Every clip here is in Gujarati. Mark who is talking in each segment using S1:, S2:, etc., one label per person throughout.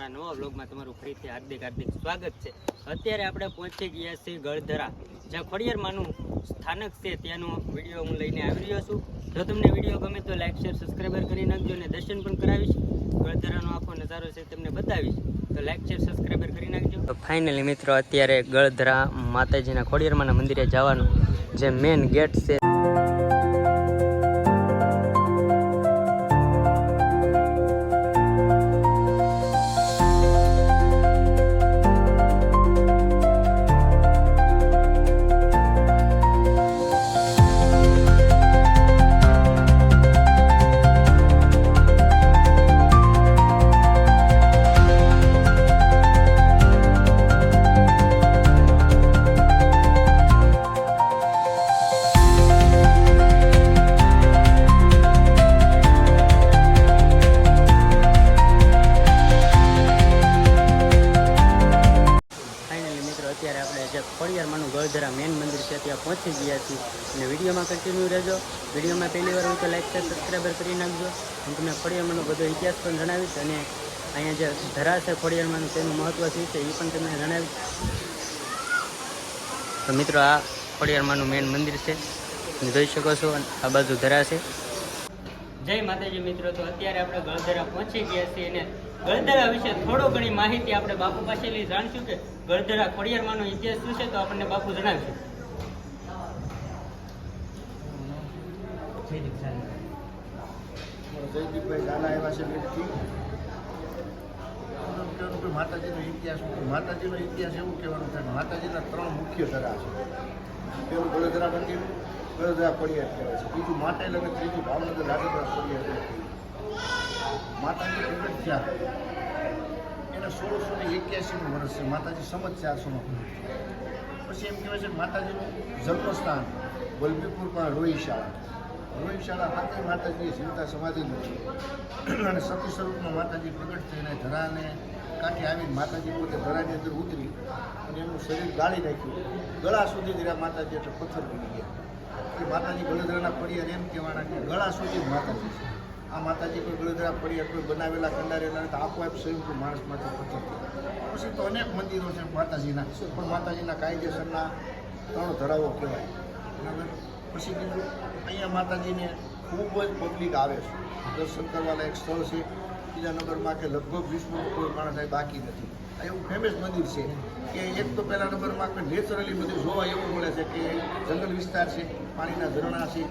S1: મારા નવા વ્લોગમાં તમારું ફરીથી હાર્દિક સ્વાગત છે। અત્યારે આપણે પહોંચી ગયા છીએ ગળધરા, જ્યાં ખોડિયારમાંનું સ્થાનક છે, ત્યાંનો વિડીયો હું લઈને આવી રહ્યો છું। જો તમને વિડીયો ગમે તો લાઈક શેર સબસ્ક્રાઈબર કરી નાખજો અને દર્શન પણ કરાવીશ। ગળધરાનો આખો નજારો છે તમને બતાવીશ, તો લાઈક શેર સબસ્ક્રાઈબર કરી નાખજો। તો ફાઇનલી મિત્રો અત્યારે ગળધરા માતાજીના ખોડિયારમાંના મંદિરે જવાનું જે મેઇન ગેટ છે ખોડિયારમાંનું ગળધરા મેન મંદિર છે ત્યાં પહોંચી ગયા છીએ અને વિડીયોમાં કન્ટિન્યુ રહેજો। વિડીયોમાં પહેલી વાર હોય તો લાઈક શેર સબસ્ક્રાઈબર કરી નાખજો। હું તમને ખોડિયારમાંનો બધો ઇતિહાસ પણ જણાવીશ અને અહીંયા જે ધરા છે ખોડિયારમાંનું તેનું મહત્ત્વ શું છે એ પણ તમને જણાવીશ। તો મિત્રો આ ખોડિયારમાંનું મેન મંદિર છે, તમે જોઈ શકો છો, આ બાજુ ધરા છે। જય માતાજી મિત્રો, તો અત્યારે આપણે ગળધરા પહોંચી ગયા છીએ અને ગળધરા વિશે થોડો ઘણી માહિતી આપણે બાપુ પાસેથી જાણશું કે ગળધરા ખોડિયારમાંનો ઇતિહાસ શું છે, તો આપણને બાપુ જણાવશે।
S2: જયદીપભાઈ ઝાલા એવા છે વ્યક્તિ માતાજીનો ઇતિહાસ એવું કહેવાનું થાય, માતાજીના 3 મુખ્ય ધરા છે। પેલું ગળધરા મંદિર, ગળધરા ખોડિયાર કહેવાય છે, બીજું માટેલ અને ત્રીજું ભાવનગર રાજપુરા ખોડિયાર। માતાજી પ્રગટ થયા એને 1681 વર્ષ છે, માતાજી સંમત 400 પછી એમ કહેવાય છે માતાજીનું જન્મસ્થાન વલભીપુરમાં રોહિશાળા ખાતે માતાજીએ જીવતા સમાધિ નથી અને સતી સ્વરૂપમાં માતાજી પ્રગટ થઈને ધરાને કાંઠે આવીને માતાજી પોતે ધરાની અંદર ઉતરી અને એમનું શરીર ગાળી નાખ્યું, ગળા સુધી જ માતાજી એટલે પથ્થર બની ગયા। એટલે માતાજી ગળધરાના ખોડિયાર એમ કહેવાના કે ગળા સુધી જ માતાજી છે। આ માતાજી કોઈ ગળધરા ખોડિયાર કોઈ બનાવેલા કંડારેલા તો આપોઆપ સ્વયંભૂ માણસમાંથી પથ્થર થયા। પછી તો અનેક મંદિરો છે માતાજીના, પણ માતાજીના કાયદેસરના 3 ધરાવો કહેવાય, બરાબર। પછી બીજું અહીંયા માતાજીને ખૂબ જ પબ્લિક આવે છે, દર્શન કરવાના એક સ્થળ છે। બીજા નંબરમાં કે લગભગ વિશ્વનું કોઈ માણસ અહીં બાકી નથી। આ એવું ફેમસ મંદિર છે કે એક તો પહેલા નંબરમાં કે નેચરલી બધું જોવા એવું મળે છે કે જંગલ વિસ્તાર છે, પાણીના ઝરણા છે।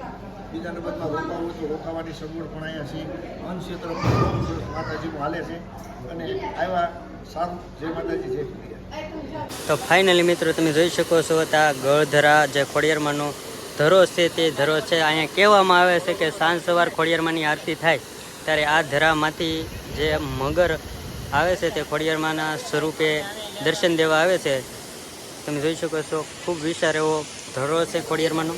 S2: બીજા નંબરમાં રોકાવું તો રોકાવાની સગવડ પણ અહીંયા છે। વનક્ષેત્ર માતાજીનું હાલે છે અને આવ્યા સારું। જય માતાજી, જય ખોડિયાર।
S1: તો ફાઇનલી મિત્રો તમે જોઈ શકો છો આ ગળધરા જે ખોડિયારમાંનો ધરો છે તે ધરો છે। અહીંયા કહેવામાં આવે છે કે સાંજ સવાર ખોડિયારમાંની આરતી થાય ત્યારે આ ધરામાંથી જે મગર આવે છે તે ખોડિયારમાંના સ્વરૂપે દર્શન દેવા આવે છે। તમે જોઈ શકો છો ખૂબ વિશાળ એવો ધરો છે ખોડિયારમાંનો।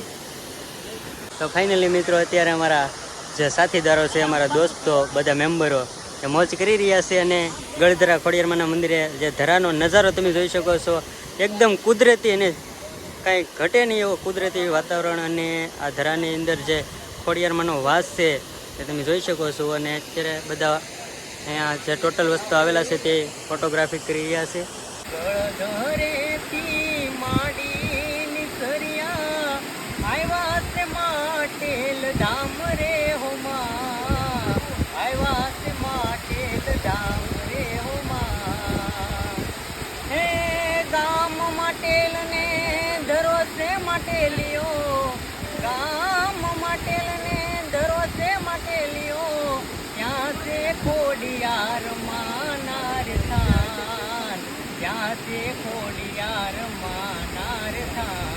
S1: તો ફાઇનલી મિત્રો અત્યારે અમારા જે સાથીદારો છે, અમારા દોસ્તો, બધા મેમ્બરો એ મોજ કરી રહ્યા છે અને ગળધરા ખોડિયારમાંના મંદિરે જે ધરાનો નજારો તમે જોઈ શકો છો, એકદમ કુદરતી અને કાંઈ ઘટે નહીં એવો કુદરતી વાતાવરણ અને આ ધરાની અંદર જે ખોડિયારમાંનો વાસ છે તે તમે જોઈ શકો છો। અને અત્યારે બધા અહીંયા જે ટોટલ વસ્તુ આવેલા છે તે ફોટોગ્રાફી કરી રહ્યા છે।
S3: ખોડિયાર માનાર થાન, ત્યાં છે ખોડિયાર માનાર થાન।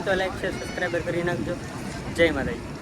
S1: તો લાઈક છે સબસ્ક્રાઈબર કરી નાખજો. જય માતાજી.